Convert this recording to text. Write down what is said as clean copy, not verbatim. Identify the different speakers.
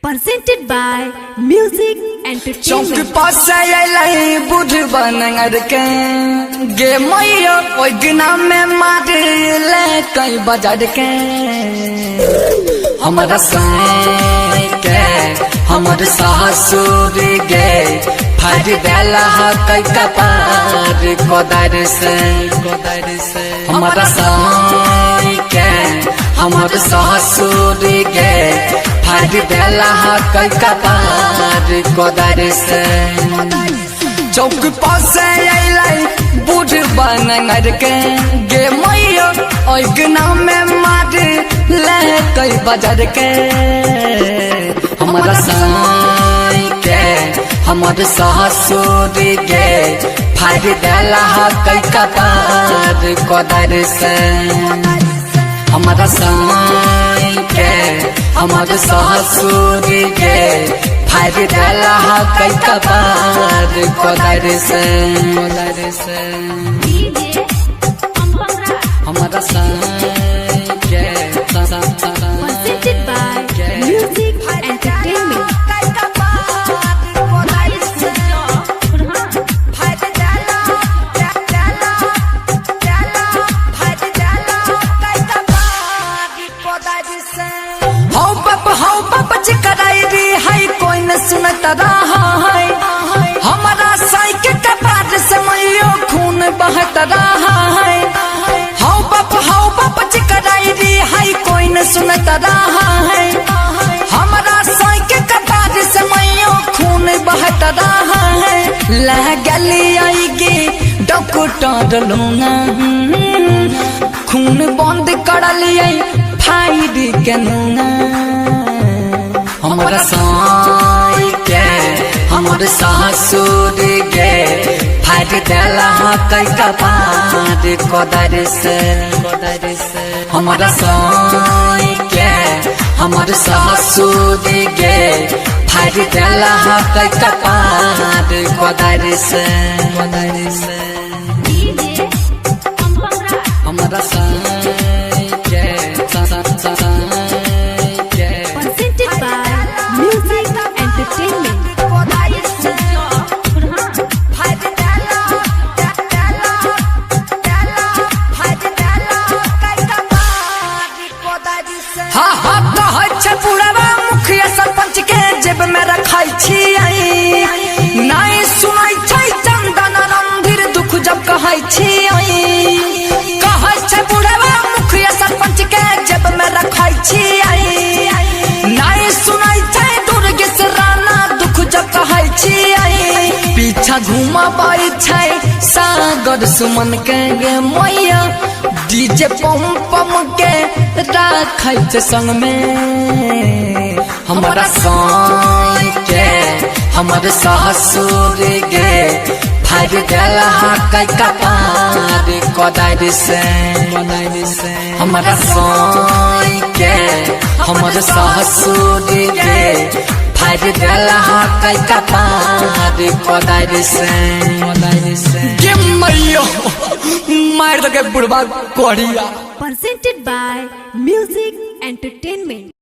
Speaker 1: presented by Music
Speaker 2: Chowk
Speaker 1: Entertainment.
Speaker 2: पास बुढ़ बनर के गे मैया ओगना में मार ले कई बाजार के हमारा साई के हमार सासुर गे फाड़ देला कई कपार कोदार से हमारा साई के हमार सासुर गे फाड़ देला कई कपार कोदार से चौक पास बुढ़ बनर के गे मैया ओगना में मार ले कई बाजार के हमारा साई के हमार सासुर गे फाड़ देला कई कपार कोदार से हमारा साई के हमार सासुर गे फाड़ देला कई कपार कोदार से हमारा साई के
Speaker 1: Presented by Music Entertainment.
Speaker 2: हाउ बाप चिकराई दी है कोई न सुनता रहा है हमारा साई के कपार से मैयो खून बहता रहा है हाउ बाप चिकराई दी है कोई न सुनता रहा है हमारा साई के कपार से मैयो खून बहता रहा है लगली आएगी डॉक्टर लूंगा खून बंद कर लिए फाइड के नूंगा हमारा साई के हमार सासुर गे फाड़ देला कई कपार कोदार से हमारा साई के हमार सासुर गे फाड़ देला कई कपार कोदार से हमारा साई के
Speaker 1: Presented by Music Entertainment.
Speaker 2: हाँ हाँ कहै छै बुढ़वा मुखिया सरपंच के जेब में रखाई छी नहीं सुनाई छै चंदन रणधीर दुख जब कहै छी कहै छै बुढ़वा मुखिया सरपंच के जेब में रखाई छी नहीं सुनाई छै दुर्गेश राणा दुख जब कहै छी पीछा घुमाबै छै सागर सुमन के गे मैया डीजे पम के राखै छै संग में हमारा साई के हमार सासुर गे फाड़ देला कई कपार कोदार से हमारा साई के हमार सासुर गे फाड़ देला कई कपार कोदार से गे मैया मार दे बुढ़वा कोढ़िया
Speaker 1: Presented by Music Entertainment.